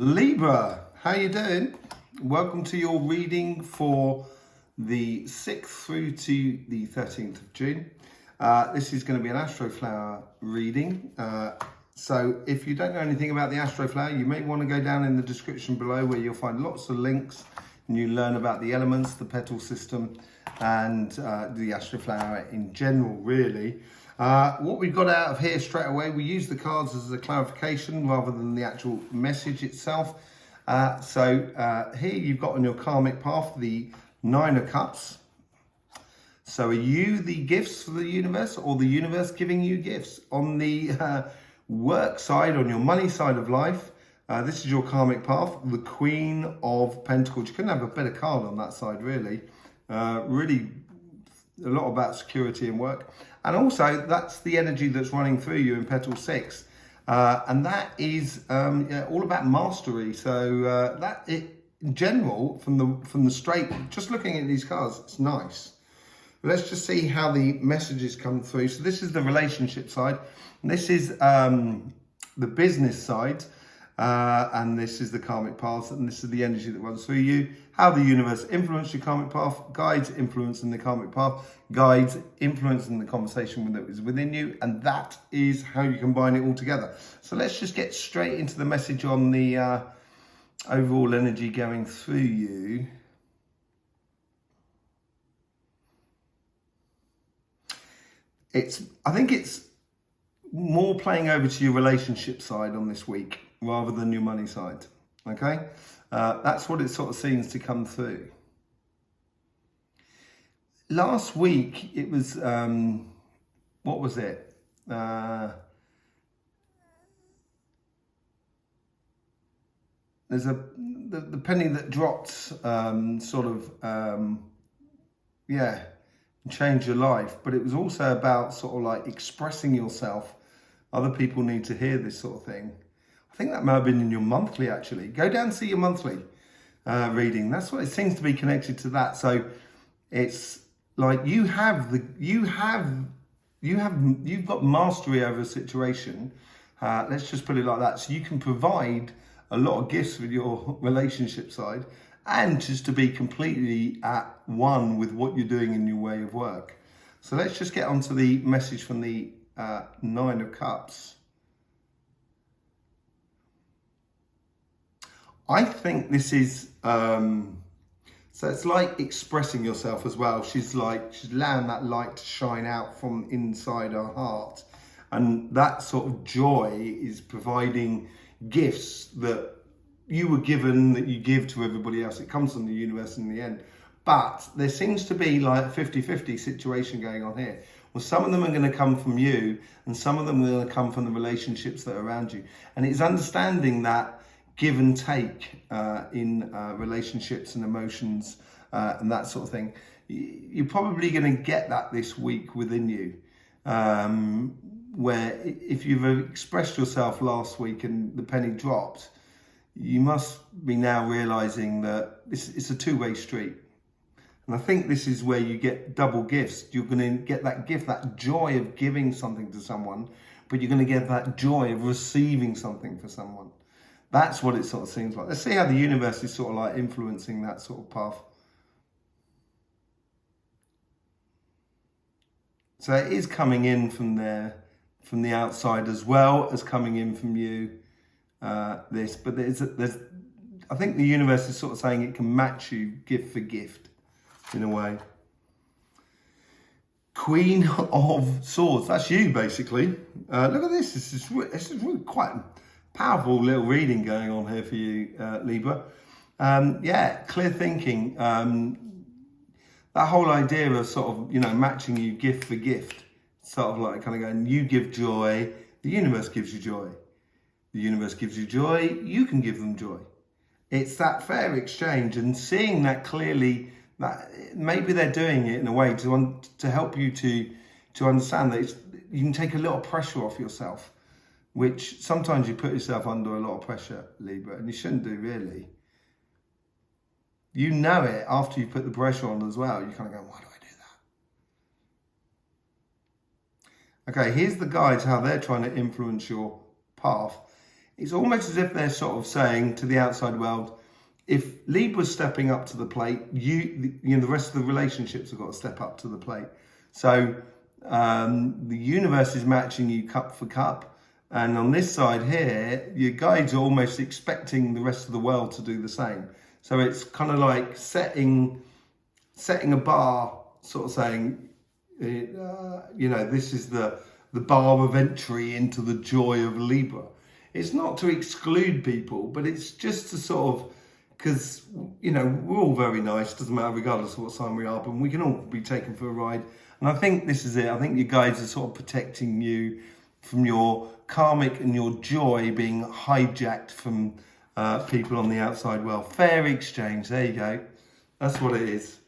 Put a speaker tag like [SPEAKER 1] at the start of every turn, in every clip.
[SPEAKER 1] Libra, how you doing? Welcome to your reading for the 6th through to the 13th of June. This is going to be an Astroflower reading. So if you don't know anything about the Astroflower, you may want to go down in the description below where you'll find lots of links and you learn about the elements, the petal system and the Astroflower in general, really. What we've got out of here straight away, we use the cards as a clarification rather than the actual message itself. So here you've got on your karmic path the Nine of Cups. So are you the gifts for the universe or the universe giving you gifts? On the work side, on your money side of life, this is your karmic path, the Queen of Pentacles. You couldn't have a better card on that side, really. Really a lot about security and work. And also, that's the energy that's running through you in Petal 6. And that is all about mastery. So in general, from the straight, just looking at these cards, it's nice. But let's just see how the messages come through. So this is the relationship side. And this is the business side. And this is the karmic path, and this is the energy that runs through you. How the universe influenced your karmic path, guides influencing the karmic path, guides influencing the conversation that is within you, and that is how you combine it all together. So let's just get straight into the message on the overall energy going through you. I think it's more playing over to your relationship side on this week rather than your money side, okay? That's what it sort of seems to come through. Last week, it was, what was it? There's the penny that dropped, change your life, but it was also about sort of like expressing yourself. Other people need to hear this sort of thing. I think that might have been in your monthly, actually. Go down and see your monthly reading. That's what it seems to be connected to that. So it's like you've got mastery over a situation. Let's just put it like that. So you can provide a lot of gifts with your relationship side and just to be completely at one with what you're doing in your way of work. So let's just get onto the message from the Nine of Cups. I think this is, so it's like expressing yourself as well. She's allowing that light to shine out from inside her heart. And that sort of joy is providing gifts that you were given, that you give to everybody else. It comes from the universe in the end. But there seems to be like a 50-50 situation going on here. Well, some of them are going to come from you and some of them are going to come from the relationships that are around you. And it's understanding that give and take in relationships and emotions and that sort of thing. You're probably going to get that this week within you. Where if you've expressed yourself last week and the penny dropped, you must be now realizing that it's a two-way street. And I think this is where you get double gifts. You're going to get that gift, that joy of giving something to someone, but you're going to get that joy of receiving something for someone. That's what it sort of seems like. Let's see how the universe is sort of like influencing that sort of path. So it is coming in from there, from the outside, as well as coming in from you. But there's I think the universe is sort of saying it can match you gift for gift in a way. Queen of Swords, that's you basically. Look at this. This is really quite powerful little reading going on here for you, Libra. Clear thinking. That whole idea of sort of, matching you gift for gift. Sort of like kind of going, you give joy, the universe gives you joy. The universe gives you joy, you can give them joy. It's that fair exchange and seeing that clearly, that maybe they're doing it in a way to help you to understand that you can take a little pressure off yourself. Which sometimes you put yourself under a lot of pressure, Libra, and you shouldn't do, really. You know it after you put the pressure on as well. You kind of go, why do I do that? Okay, here's the guides, how they're trying to influence your path. It's almost as if they're sort of saying to the outside world, if Libra's stepping up to the plate, the rest of the relationships have got to step up to the plate. So the universe is matching you cup for cup. And on this side here, your guides are almost expecting the rest of the world to do the same. So it's kind of like setting a bar, sort of saying, this is the bar of entry into the joy of Libra. It's not to exclude people, but it's just to sort of, because, we're all very nice, doesn't matter regardless of what sign we are, but we can all be taken for a ride. And I think this is it. I think your guides are sort of protecting you from your karmic and your joy being hijacked from people on the outside world. Fair exchange, there you go. That's what it is.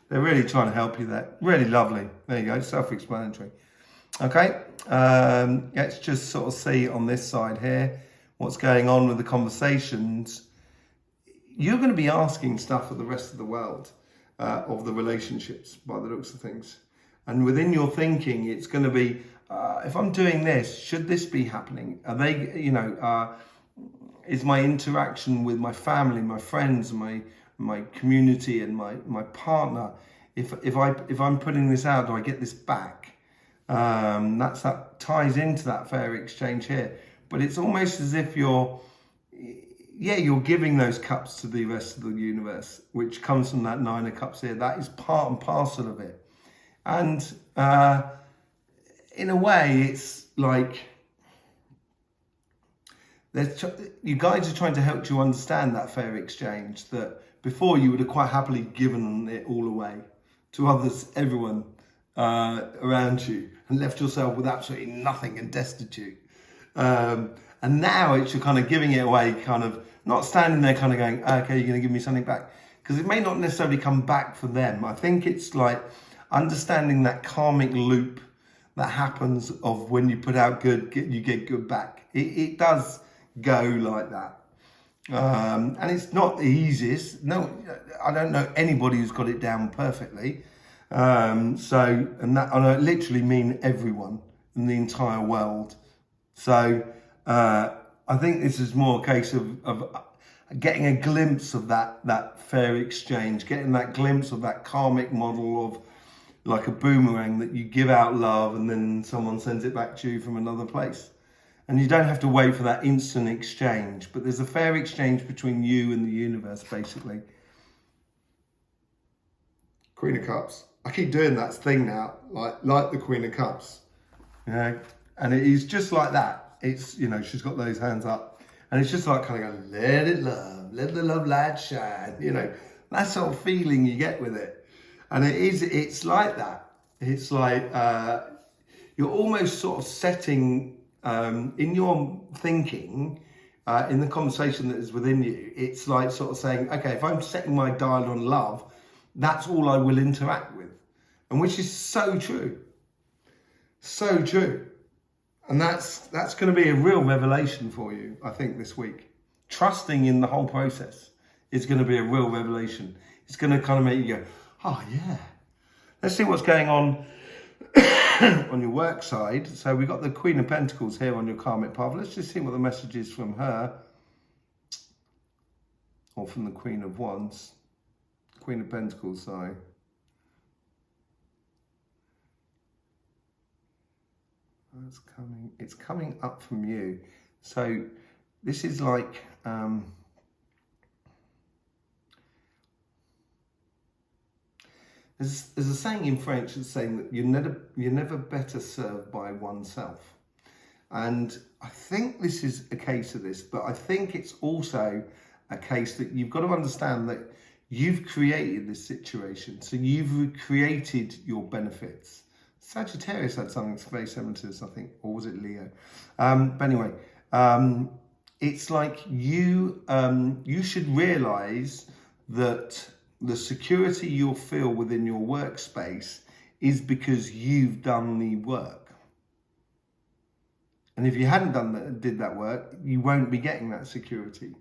[SPEAKER 1] They're really trying to help you there. Really lovely. There you go, self-explanatory. Okay, let's just sort of see on this side here what's going on with the conversations. You're going to be asking stuff of the rest of the world, of the relationships, by the looks of things. And within your thinking, it's going to be, if I'm doing this, should this be happening? Are they, is my interaction with my family, my friends, my community, and my partner, if I'm putting this out, do I get this back? That ties into that fair exchange here. But it's almost as if you're giving those cups to the rest of the universe, which comes from that 9 of Cups here. That is part and parcel of it. And in a way, it's like you guys are trying to help you understand that fair exchange, that before you would have quite happily given it all away to others, everyone around you, and left yourself with absolutely nothing and destitute. And now it's you're kind of giving it away, kind of not standing there kind of going, okay, you're going to give me something back. Because it may not necessarily come back for them. I think it's like understanding that karmic loop that happens of when you put out good, you get good back. It does go like that. And it's not the easiest. No, I don't know anybody who's got it down perfectly. And I literally mean everyone in the entire world. So I think this is more a case of getting a glimpse of that fair exchange, getting that glimpse of that karmic model of like a boomerang that you give out love and then someone sends it back to you from another place. And you don't have to wait for that instant exchange, but there's a fair exchange between you and the universe, basically. Queen of Cups. I keep doing that thing now, like the Queen of Cups, and it is just like that. It's, she's got those hands up, and it's just like kind of going, let it love, let the love light shine, that sort of feeling you get with it. And it's like that. It's like you're almost sort of setting, in your thinking, in the conversation that is within you, it's like sort of saying, okay, if I'm setting my dial on love, that's all I will interact with. And which is so true. So true. And that's going to be a real revelation for you, I think, this week. Trusting in the whole process is going to be a real revelation. It's going to kind of make you go, oh yeah. Let's see what's going on on your work side. So we've got the Queen of Pentacles here on your karmic path. Let's just see what the message is from her. Or from the Queen of Wands. Queen of Pentacles, sorry. It's coming up from you. So this is like there's a saying in French that's saying that you're never better served by oneself. And I think this is a case of this, but I think it's also a case that you've got to understand that you've created this situation. So you've created your benefits. Sagittarius had something very similar to this, I think, or was it Leo? But anyway, it's like you should realise that the security you'll feel within your workspace is because you've done the work. And if you hadn't did that work, you won't be getting that security.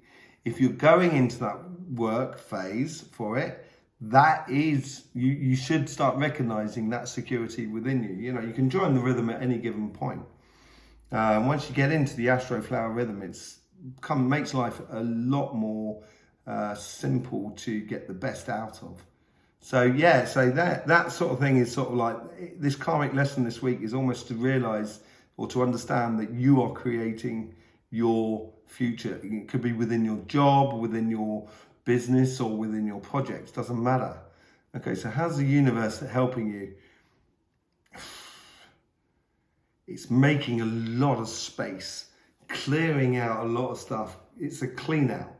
[SPEAKER 1] If you're going into that work phase for it, that is, you should start recognizing that security within you. You can join the rhythm at any given point. Once you get into the Astroflower rhythm, it's makes life a lot more simple to get the best out of. So yeah, so that sort of thing is sort of like, this karmic lesson this week is almost to realize or to understand that you are creating your future. It could be within your job, within your business, or within your projects, doesn't matter. Okay, so how's the universe helping you? It's making a lot of space, clearing out a lot of stuff. It's a clean out.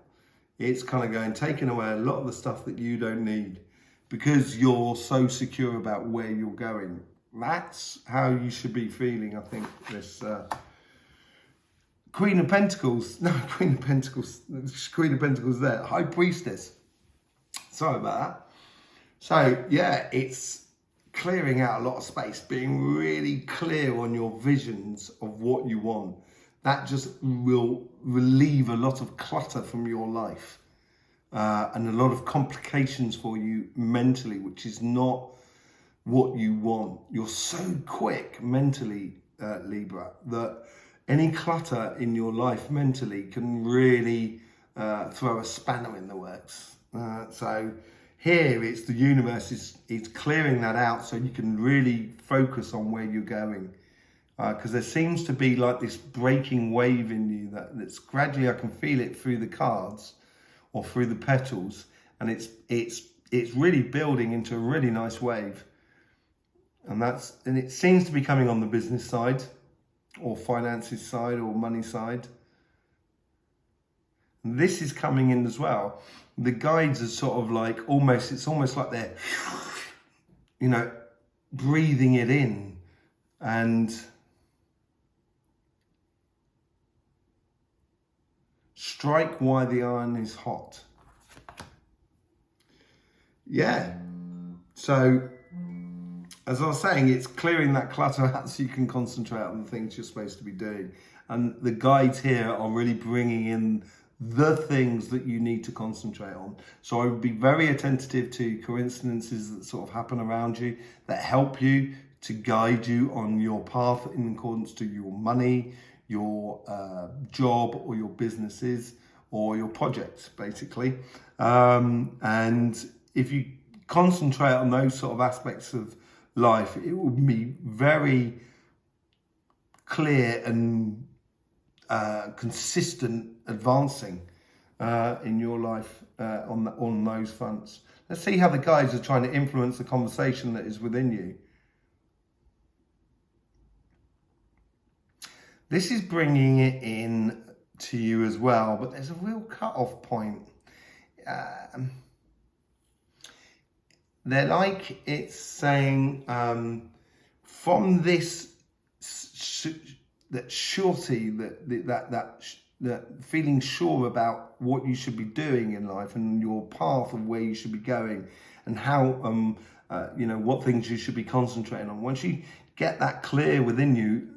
[SPEAKER 1] It's kind of going, taking away a lot of the stuff that you don't need because you're so secure about where you're going. That's how you should be feeling, I think, this Queen of Pentacles there, High Priestess. Sorry about that. So yeah, it's clearing out a lot of space, being really clear on your visions of what you want. That just will relieve a lot of clutter from your life and a lot of complications for you mentally, which is not what you want. You're so quick mentally, Libra, that any clutter in your life mentally can really throw a spanner in the works. So here it's the universe is clearing that out so you can really focus on where you're going. Because there seems to be like this breaking wave in you that's gradually, I can feel it through the cards or through the petals, and it's really building into a really nice wave. And it seems to be coming on the business side or finances side or money side. And this is coming in as well. The guides are sort of like it's almost like they're, you know, breathing it in and strike while the iron is hot. Yeah. So, as I was saying, it's clearing that clutter out so you can concentrate on the things you're supposed to be doing. And the guides here are really bringing in the things that you need to concentrate on. So I would be very attentive to coincidences that sort of happen around you that help you to guide you on your path in accordance to your money, your job or your businesses or your projects, basically. And if you concentrate on those sort of aspects of life, it will be very clear and consistent advancing in your life on those fronts. Let's see how the guides are trying to influence the conversation that is within you. This is bringing it in to you as well, but there's a real cut-off point. They're like it's saying from this that surety, that feeling sure about what you should be doing in life and your path of where you should be going and how you know, what things you should be concentrating on. Once you get that clear within you,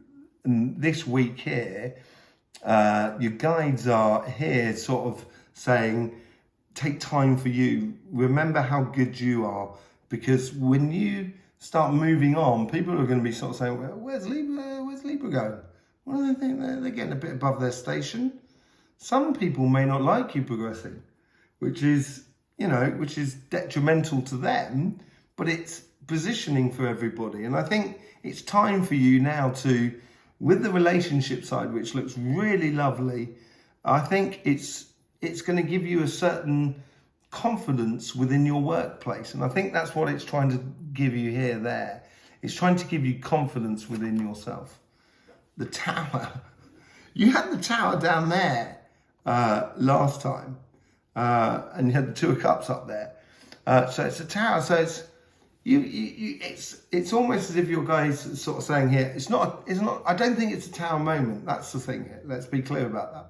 [SPEAKER 1] and this week here, your guides are here sort of saying, take time for you. Remember how good you are, because when you start moving on, people are going to be sort of saying, well, where's Libra going? Well, they think they're getting a bit above their station. Some people may not like you progressing, which is, you know, which is detrimental to them, but it's positioning for everybody. And I think it's time for you now to, with the relationship side, which looks really lovely, I think it's going to give you a certain confidence within your workplace. And I think that's what it's trying to give you here, there. It's trying to give you confidence within yourself. The Tower. You had the Tower down there last time. And you had the Two of Cups up there. So it's a Tower. So it's it's almost as if your guys are sort of saying here, it's not, I don't think it's a Tower moment. That's the thing here. Let's be clear about that.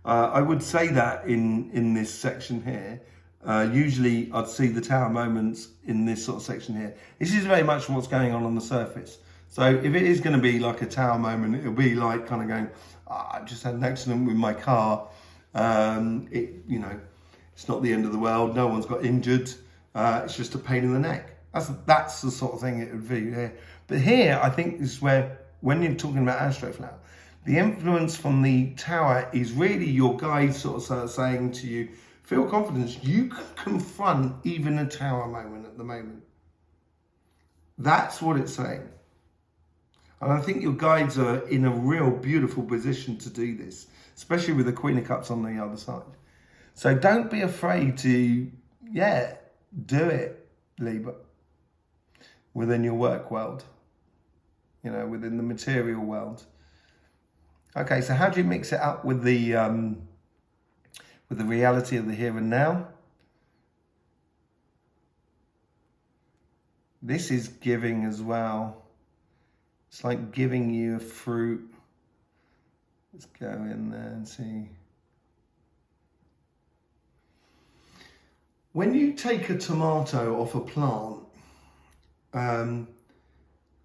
[SPEAKER 1] I would say that in this section here. Usually I'd see the Tower moments in this sort of section here. This is very much what's going on the surface. So if it is going to be like a Tower moment, it'll be like kind of going, I just had an accident with my car. You know, it's not the end of the world. No one's got injured. It's just a pain in the neck. That's the sort of thing it would be here. But here, I think this is where, when you're talking about Astroflower, The influence from the Tower is really your guide sort of saying to you, feel confidence. You can confront even a Tower moment at the moment. That's what it's saying. And I think your guides are in a real beautiful position to do this, especially with the Queen of Cups on the other side. So don't be afraid to, do it, Libra, within your work world, within the material world. Okay, so how do you mix it up with the reality of the here and now? This is giving as well. It's like giving you a fruit. Let's go in there and see. When you take a tomato off a plant,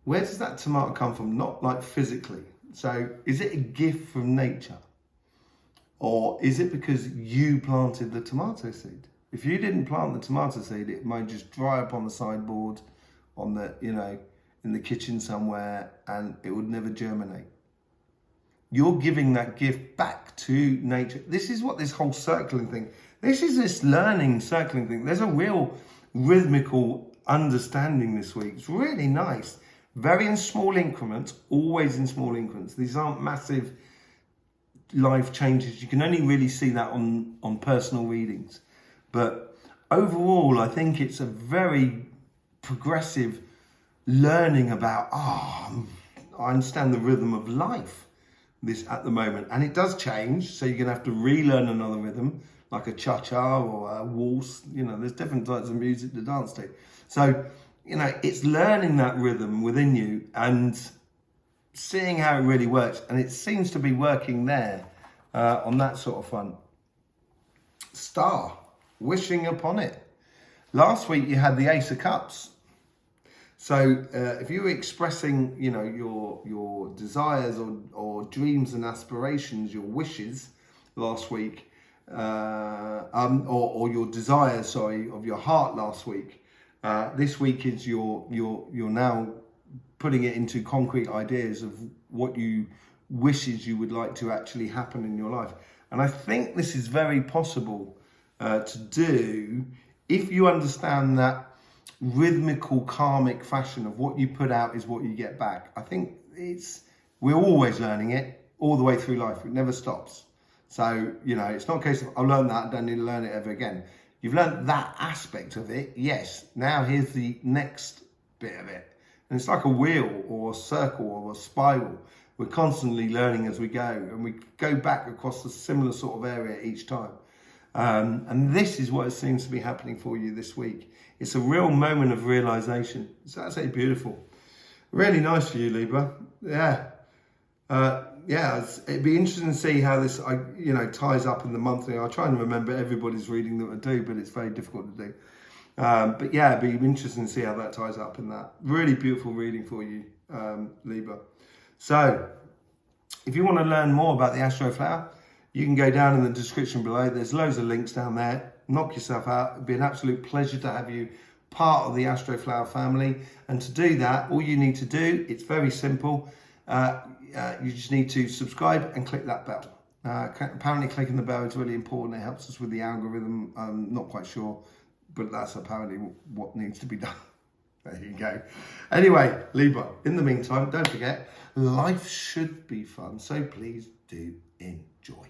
[SPEAKER 1] where does that tomato come from? Not like physically. So is it a gift from nature? Or is it because you planted the tomato seed? If you didn't plant the tomato seed, it might just dry up on the sideboard, on the, in the kitchen somewhere, and it would never germinate. You're giving that gift back to nature. This is what this whole circling thing, this learning circling thing. There's a real rhythmical understanding this week. It's really nice. Very in small increments, always in small increments. These aren't massive life changes. You can only really see that on personal readings. But overall, I think it's a very progressive learning about, I understand the rhythm of life this at the moment. And it does change. So you're going to have to relearn another rhythm, like a cha-cha or a waltz. There's different types of music to dance to. So, it's learning that rhythm within you and seeing how it really works. And it seems to be working there on that sort of front. Star, wishing upon it. Last week you had the Ace of Cups. So if you were expressing, your desires or dreams and aspirations, your wishes last week, or your desires, of your heart last week, this week is you're now putting it into concrete ideas of what you wishes you would like to actually happen in your life. And I think this is very possible to do if you understand that rhythmical karmic fashion of what you put out is what you get back. I think we're always learning it all the way through life. It never stops. So, it's not a case of I learned that, I don't need to learn it ever again. You've learned that aspect of it, yes. Now here's the next bit of it. And it's like a wheel or a circle or a spiral. We're constantly learning as we go, and we go back across a similar sort of area each time. And this is what it seems to be happening for you this week. It's a real moment of realization. It's absolutely beautiful. Really nice for you, Libra. Yeah. It'd be interesting to see how this, ties up in the monthly. I try and remember everybody's reading that I do, but it's very difficult to do. It'd be interesting to see how that ties up in that. Really beautiful reading for you, Libra. So, if you want to learn more about the Astroflower, you can go down in the description below. There's loads of links down there. Knock yourself out. It'd be an absolute pleasure to have you part of the Astroflower family. And to do that, all you need to do, it's very simple. You just need to subscribe and click that bell. Apparently clicking the bell is really important. It helps us with the algorithm. I'm not quite sure, but that's apparently what needs to be done. There you go. Anyway, Libra, in the meantime, don't forget, life should be fun. So please do enjoy.